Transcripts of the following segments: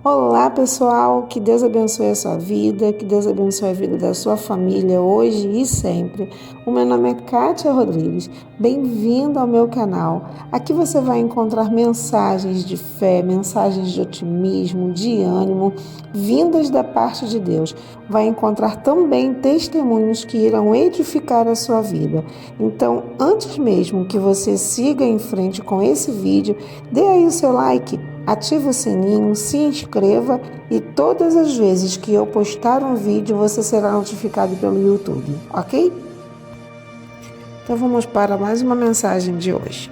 Olá, pessoal, que Deus abençoe a sua vida, que Deus abençoe a vida da sua família hoje e sempre. O meu nome é Kátia Rodrigues, bem-vindo ao meu canal. Aqui você vai encontrar mensagens de fé, mensagens de otimismo, de ânimo, vindas da parte de Deus. Vai encontrar também testemunhos que irão edificar a sua vida. Então, antes mesmo que você siga em frente com esse vídeo, dê aí o seu like. Ative o sininho, se inscreva e todas as vezes que eu postar um vídeo você será notificado pelo YouTube, ok? Então vamos para mais uma mensagem de hoje.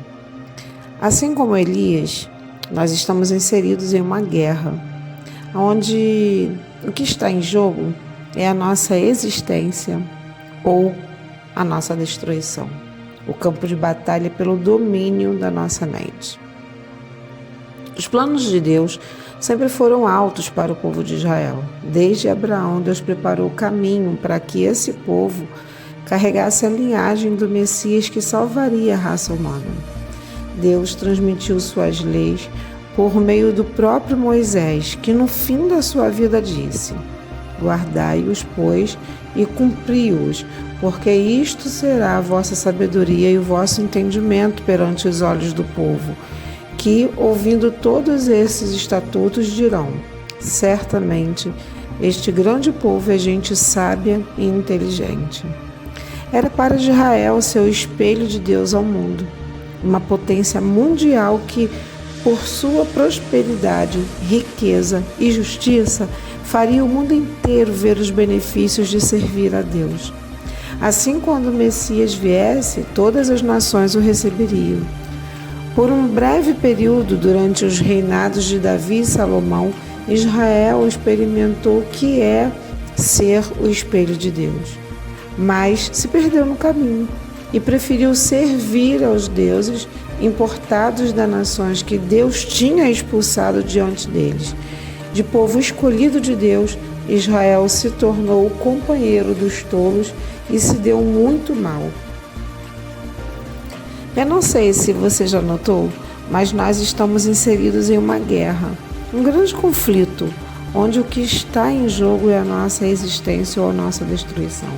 Assim como Elias, nós estamos inseridos em uma guerra, onde o que está em jogo é a nossa existência ou a nossa destruição. O campo de batalha é pelo domínio da nossa mente. Os planos de Deus sempre foram altos para o povo de Israel. Desde Abraão, Deus preparou o caminho para que esse povo carregasse a linhagem do Messias que salvaria a raça humana. Deus transmitiu suas leis por meio do próprio Moisés, que no fim da sua vida disse: guardai-os, pois, e cumpri-os, porque isto será a vossa sabedoria e o vosso entendimento perante os olhos do povo, que, ouvindo todos esses estatutos, dirão: certamente, este grande povo é gente sábia e inteligente. Era para Israel ser o espelho de Deus ao mundo, uma potência mundial que, por sua prosperidade, riqueza e justiça, faria o mundo inteiro ver os benefícios de servir a Deus. Assim, quando o Messias viesse, todas as nações o receberiam. Por um breve período, durante os reinados de Davi e Salomão, Israel experimentou o que é ser o espelho de Deus. Mas se perdeu no caminho e preferiu servir aos deuses importados das nações que Deus tinha expulsado diante deles. De povo escolhido de Deus, Israel se tornou o companheiro dos tolos e se deu muito mal. Eu não sei se você já notou, mas nós estamos inseridos em uma guerra, um grande conflito, onde o que está em jogo é a nossa existência ou a nossa destruição.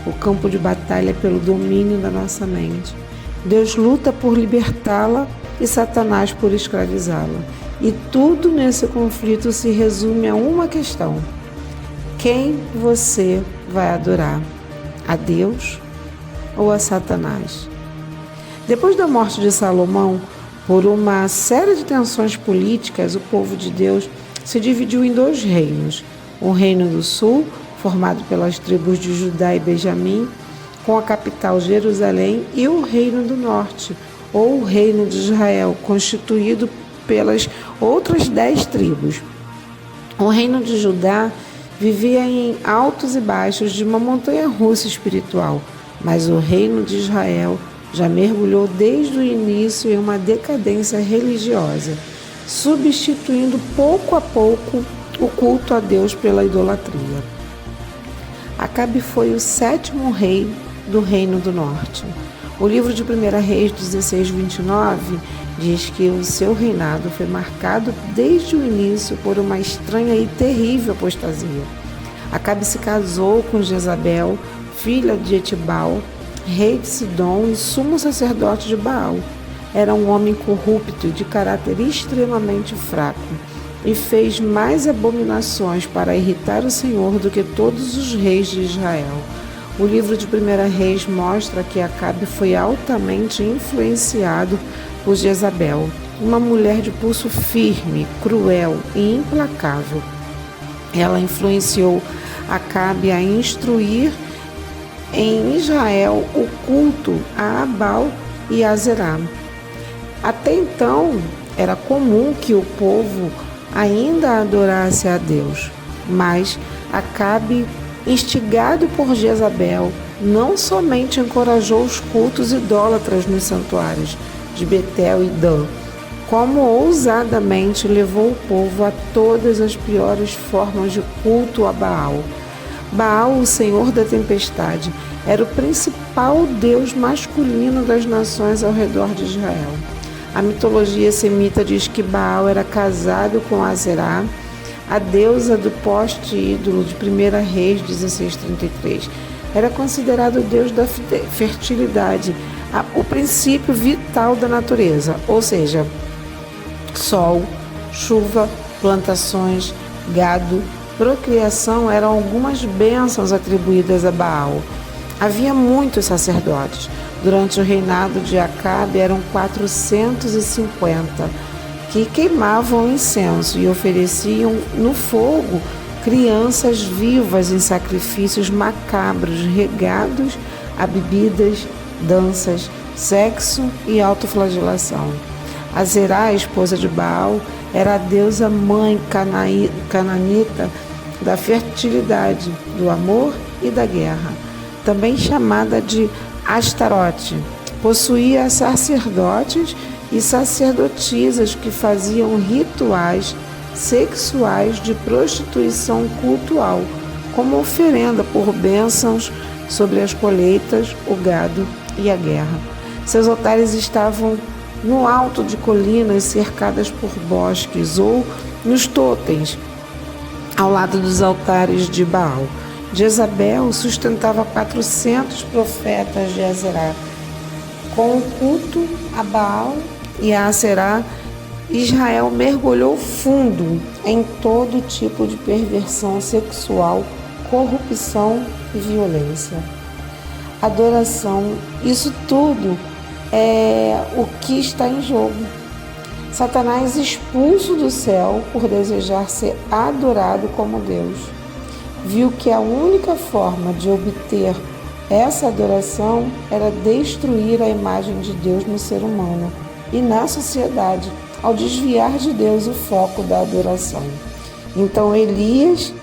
O campo de batalha é pelo domínio da nossa mente. Deus luta por libertá-la e Satanás por escravizá-la. E tudo nesse conflito se resume a uma questão: quem você vai adorar? A Deus ou a Satanás? Depois da morte de Salomão, por uma série de tensões políticas, o povo de Deus se dividiu em dois reinos. O reino do sul, formado pelas tribos de Judá e Benjamim, com a capital Jerusalém, e o reino do norte, ou o reino de Israel, constituído pelas outras 10 tribos. O reino de Judá vivia em altos e baixos de uma montanha-russa espiritual, mas o reino de Israel já mergulhou desde o início em uma decadência religiosa, substituindo pouco a pouco o culto a Deus pela idolatria. Acabe foi o 7º rei do Reino do Norte. O livro de 1 Reis 16:29 diz que o seu reinado foi marcado desde o início por uma estranha e terrível apostasia. Acabe se casou com Jezabel, filha de Etibal, rei de Sidom e sumo sacerdote de Baal. Era um homem corrupto e de caráter extremamente fraco, e fez mais abominações para irritar o Senhor do que todos os reis de Israel. O livro de 1 Reis mostra que Acabe foi altamente influenciado por Jezabel, uma mulher de pulso firme, cruel e implacável. Ela influenciou Acabe a instruir em Israel o culto a Abal e a Zerá. Até então, era comum que o povo ainda adorasse a Deus, mas Acabe, instigado por Jezabel, não somente encorajou os cultos idólatras nos santuários de Betel e Dan, como ousadamente levou o povo a todas as piores formas de culto a Baal. Baal, o senhor da tempestade, era o principal deus masculino das nações ao redor de Israel. A mitologia semita diz que Baal era casado com Azerá, a deusa do poste ídolo de 1 Reis 16:33. Era considerado o deus da fertilidade, o princípio vital da natureza, ou seja, sol, chuva, plantações, gado, procriação eram algumas bênçãos atribuídas a Baal. Havia muitos sacerdotes. Durante o reinado de Acabe eram 450 que queimavam incenso e ofereciam no fogo crianças vivas em sacrifícios macabros regados a bebidas, danças, sexo e autoflagelação. Azerá, esposa de Baal, era a deusa mãe cananita da fertilidade, do amor e da guerra, também chamada de Astarote. Possuía sacerdotes e sacerdotisas que faziam rituais sexuais de prostituição cultual, como oferenda por bênçãos sobre as colheitas, o gado e a guerra. Seus altares estavam no alto de colinas cercadas por bosques ou nos totens, ao lado dos altares de Baal. Jezabel sustentava 400 profetas de Azerá. Com o culto a Baal e a Aserá, Israel mergulhou fundo em todo tipo de perversão sexual, corrupção e violência. Adoração, isso tudo é o que está em jogo. Satanás expulso do céu por desejar ser adorado como Deus, viu que a única forma de obter essa adoração era destruir a imagem de Deus no ser humano e na sociedade, ao desviar de Deus o foco da adoração. Então Elias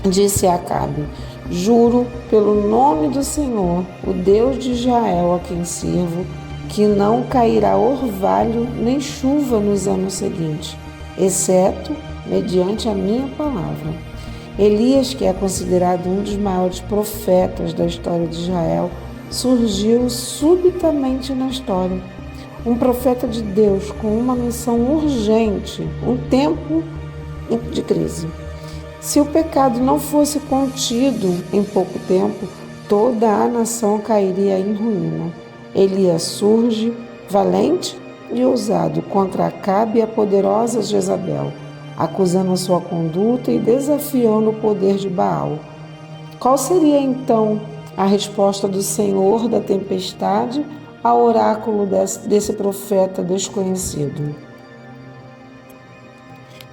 disse a Acabe: juro pelo nome do Senhor, o Deus de Israel a quem sirvo, que não cairá orvalho nem chuva nos anos seguintes, exceto mediante a minha palavra. Elias, que é considerado um dos maiores profetas da história de Israel, surgiu subitamente na história. Um profeta de Deus com uma missão urgente, um tempo de crise. Se o pecado não fosse contido em pouco tempo, toda a nação cairia em ruína. Elias surge, valente e ousado, contra Acabe e a poderosa Jezabel, acusando sua conduta e desafiando o poder de Baal. Qual seria então a resposta do Senhor da tempestade ao oráculo desse profeta desconhecido?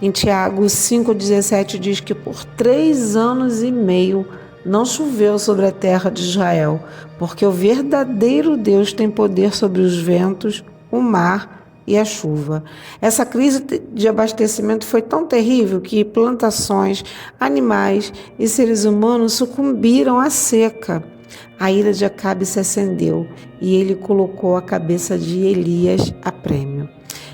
Em Tiago 5,17 diz que por 3 anos e meio não choveu sobre a terra de Israel, porque o verdadeiro Deus tem poder sobre os ventos, o mar e a chuva. Essa crise de abastecimento foi tão terrível que plantações, animais e seres humanos sucumbiram à seca. A ira de Acabe se acendeu e ele colocou a cabeça de Elias a prêmio.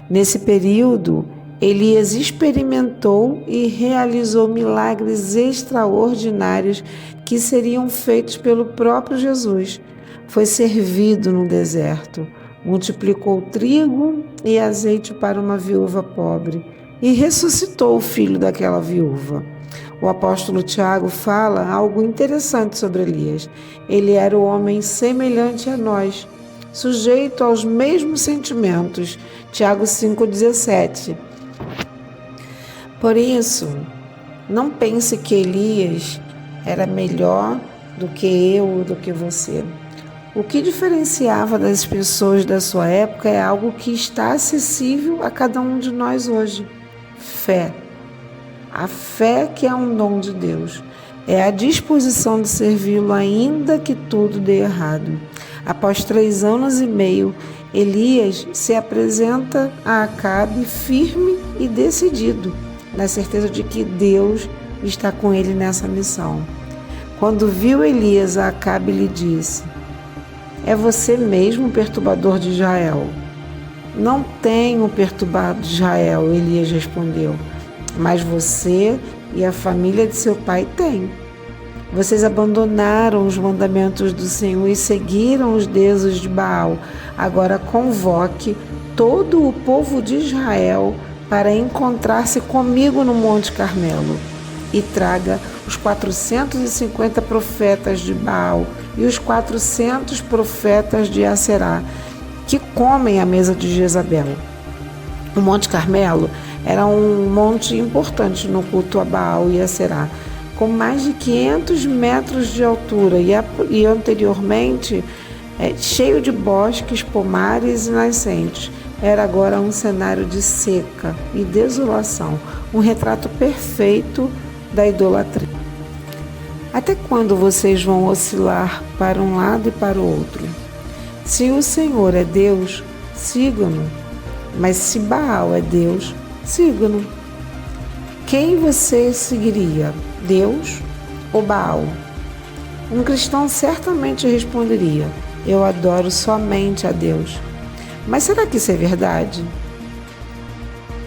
Nesse período, Elias experimentou e realizou milagres extraordinários que seriam feitos pelo próprio Jesus. Foi servido no deserto, multiplicou trigo e azeite para uma viúva pobre e ressuscitou o filho daquela viúva. O apóstolo Tiago fala algo interessante sobre Elias. Ele era um homem semelhante a nós, sujeito aos mesmos sentimentos. Tiago 5,17. Por isso, não pense que Elias era melhor do que eu ou do que você. O que diferenciava das pessoas da sua época é algo que está acessível a cada um de nós hoje: fé. A fé, que é um dom de Deus, é a disposição de servi-lo ainda que tudo dê errado. Após 3 anos e meio, Elias se apresenta a Acabe firme e decidido, na certeza de que Deus está com ele nessa missão. Quando viu Elias, a Acabe lhe disse: é você mesmo o perturbador de Israel? Não tenho perturbado Israel, Elias respondeu, mas você e a família de seu pai têm. Vocês abandonaram os mandamentos do Senhor e seguiram os deuses de Baal. Agora convoque todo o povo de Israel para encontrar-se comigo no Monte Carmelo e traga os 450 profetas de Baal e os 400 profetas de Aserá, que comem à mesa de Jezabel. O Monte Carmelo era um monte importante no culto a Baal e Aserá, com mais de 500 metros de altura e anteriormente cheio de bosques, pomares e nascentes. Era agora um cenário de seca e desolação, um retrato perfeito da idolatria. Até quando vocês vão oscilar para um lado e para o outro? Se o Senhor é Deus, sigam-no. Mas se Baal é Deus, sigam-no. Quem você seguiria? Deus ou Baal? Um cristão certamente responderia: eu adoro somente a Deus. Mas será que isso é verdade?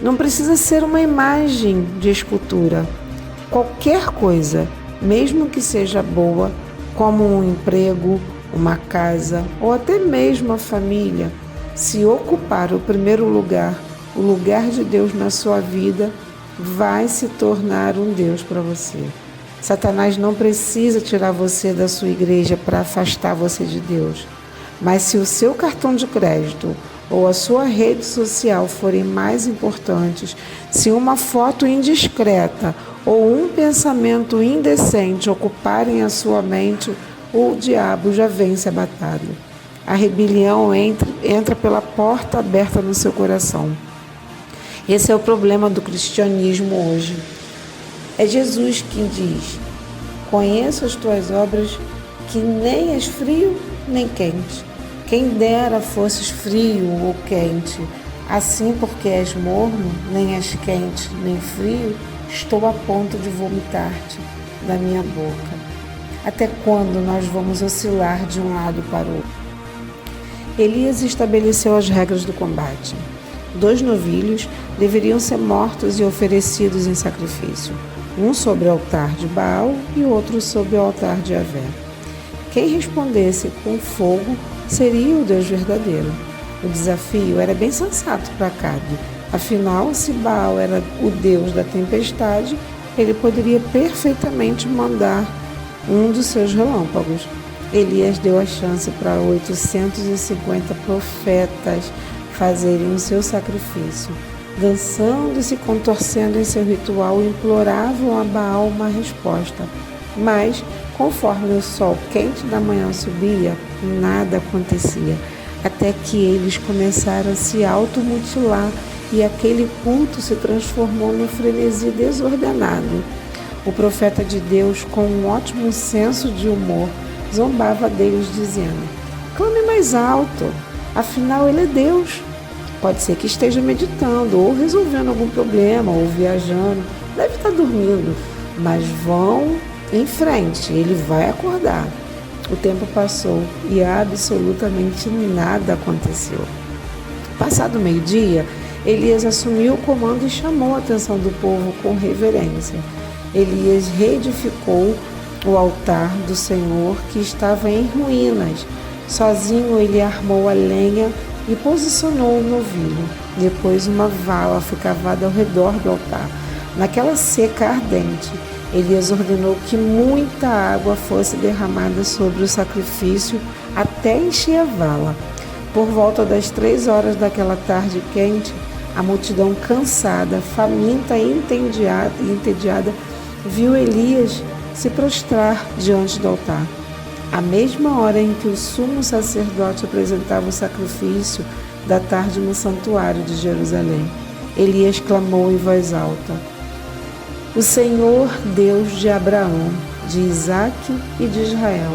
Não precisa ser uma imagem de escultura. Qualquer coisa, mesmo que seja boa, como um emprego, uma casa ou até mesmo a família, se ocupar o primeiro lugar, o lugar de Deus na sua vida, vai se tornar um Deus para você. Satanás não precisa tirar você da sua igreja para afastar você de Deus. Mas se o seu cartão de crédito ou a sua rede social forem mais importantes, se uma foto indiscreta ou um pensamento indecente ocuparem a sua mente, o diabo já vence a batalha. A rebelião entra pela porta aberta no seu coração. Esse é o problema do cristianismo hoje. É Jesus quem diz: conheço as tuas obras, que nem és frio nem quente. Quem dera fosses frio ou quente, assim porque és morno, nem és quente nem frio, estou a ponto de vomitar-te da minha boca. Até quando nós vamos oscilar de um lado para o outro? Elias estabeleceu as regras do combate. 2 novilhos deveriam ser mortos e oferecidos em sacrifício, um sobre o altar de Baal e outro sobre o altar de Javé. Quem respondesse com fogo seria o Deus verdadeiro. O desafio era bem sensato para Acabe. Afinal, se Baal era o Deus da tempestade, ele poderia perfeitamente mandar um dos seus relâmpagos. Elias deu a chance para 850 profetas fazerem o seu sacrifício. Dançando e se contorcendo em seu ritual, imploravam a Baal uma resposta. Mas, conforme o sol quente da manhã subia, nada acontecia, até que eles começaram a se automutilar e aquele culto se transformou num frenesi desordenado. O profeta de Deus, com um ótimo senso de humor, zombava deles dizendo: clame mais alto, afinal ele é Deus. Pode ser que esteja meditando, ou resolvendo algum problema, ou viajando, deve estar dormindo, mas vão em frente, ele vai acordar. O tempo passou e absolutamente nada aconteceu. Passado meio-dia, Elias assumiu o comando e chamou a atenção do povo com reverência. Elias reedificou o altar do Senhor que estava em ruínas. Sozinho ele armou a lenha e posicionou o novilho. Depois uma vala foi cavada ao redor do altar. Naquela seca ardente, Elias ordenou que muita água fosse derramada sobre o sacrifício até encher a vala. Por volta das 3 horas daquela tarde quente, a multidão cansada, faminta e entediada viu Elias se prostrar diante do altar. À mesma hora em que o sumo sacerdote apresentava o sacrifício da tarde no santuário de Jerusalém, Elias clamou em voz alta: o Senhor Deus de Abraão, de Isaque e de Israel,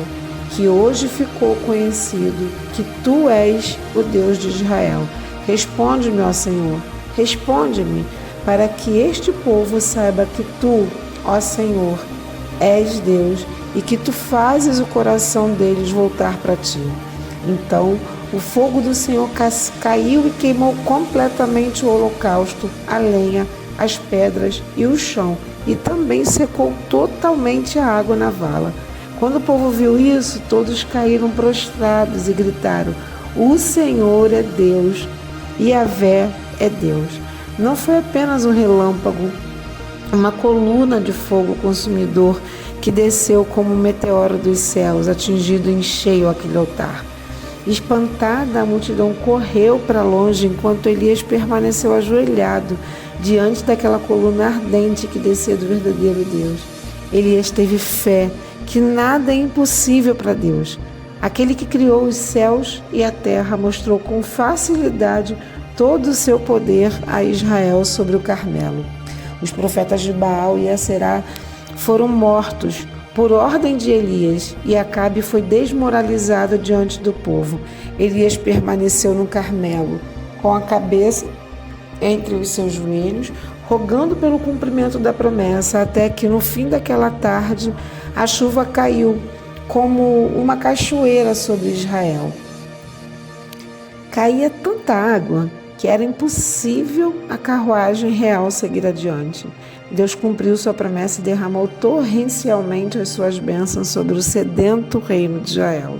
que hoje ficou conhecido que tu és o Deus de Israel. Responde-me, ó Senhor, responde-me, para que este povo saiba que tu, ó Senhor, és Deus e que tu fazes o coração deles voltar para ti. Então o fogo do Senhor caiu e queimou completamente o holocausto, a lenha, as pedras e o chão, e também secou totalmente a água na vala. Quando o povo viu isso, todos caíram prostrados e gritaram: o Senhor é Deus, e Javé é Deus. Não foi apenas um relâmpago, uma coluna de fogo consumidor que desceu como um meteoro dos céus, atingindo em cheio aquele altar. Espantada, a multidão correu para longe enquanto Elias permaneceu ajoelhado diante daquela coluna ardente que descia do verdadeiro Deus. Elias teve fé que nada é impossível para Deus. Aquele que criou os céus e a terra mostrou com facilidade todo o seu poder a Israel sobre o Carmelo. Os profetas de Baal e Aserá foram mortos por ordem de Elias, e Acabe foi desmoralizado diante do povo. Elias permaneceu no Carmelo, com a cabeça entre os seus joelhos, rogando pelo cumprimento da promessa, até que no fim daquela tarde a chuva caiu como uma cachoeira sobre Israel. Caía tanta água que era impossível a carruagem real seguir adiante. Deus cumpriu sua promessa e derramou torrencialmente as suas bênçãos sobre o sedento reino de Israel.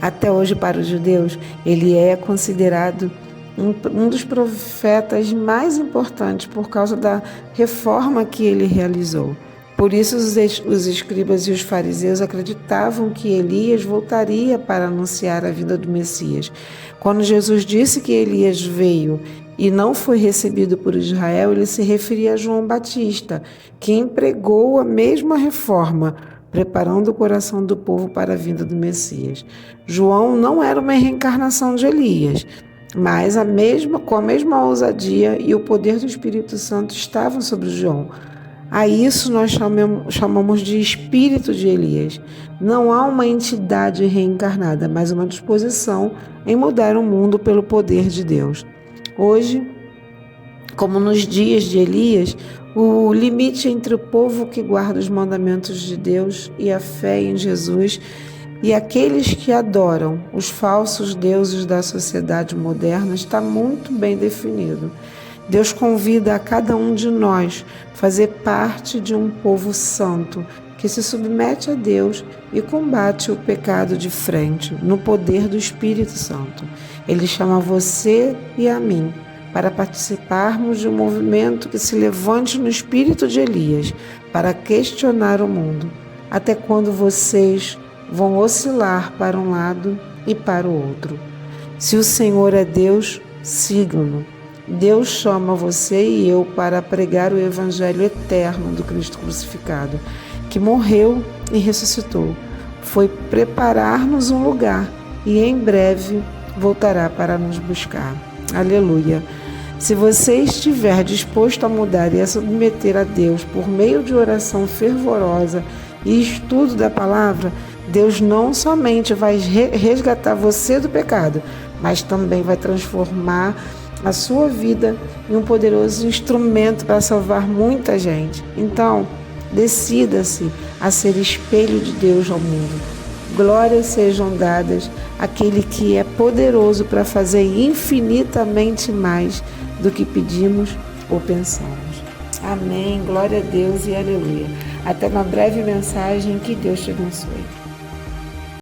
Até hoje, para os judeus, ele é considerado um dos profetas mais importantes por causa da reforma que ele realizou. Por isso, os escribas e os fariseus acreditavam que Elias voltaria para anunciar a vinda do Messias. Quando Jesus disse que Elias veio e não foi recebido por Israel, ele se referia a João Batista, que empregou a mesma reforma, preparando o coração do povo para a vinda do Messias. João não era uma reencarnação de Elias, mas com a mesma ousadia e o poder do Espírito Santo estavam sobre João. A isso nós chamamos de espírito de Elias. Não há uma entidade reencarnada, mas uma disposição em mudar o mundo pelo poder de Deus. Hoje, como nos dias de Elias, o limite entre o povo que guarda os mandamentos de Deus e a fé em Jesus e aqueles que adoram os falsos deuses da sociedade moderna está muito bem definido. Deus convida a cada um de nós a fazer parte de um povo santo que se submete a Deus e combate o pecado de frente, no poder do Espírito Santo. Ele chama você e a mim para participarmos de um movimento que se levante no espírito de Elias para questionar o mundo. Até quando vocês vão oscilar para um lado e para o outro? Se o Senhor é Deus, sigam-no. Deus chama você e eu para pregar o evangelho eterno do Cristo crucificado, que morreu e ressuscitou. Foi preparar-nos um lugar e em breve voltará para nos buscar. Aleluia! Se você estiver disposto a mudar e a submeter a Deus por meio de oração fervorosa e estudo da palavra, Deus não somente vai resgatar você do pecado, mas também vai transformar a sua vida em um poderoso instrumento para salvar muita gente. Então, decida-se a ser espelho de Deus ao mundo. Glórias sejam dadas àquele que é poderoso para fazer infinitamente mais do que pedimos ou pensamos. Amém, glória a Deus e aleluia. Até uma breve mensagem, que Deus te abençoe.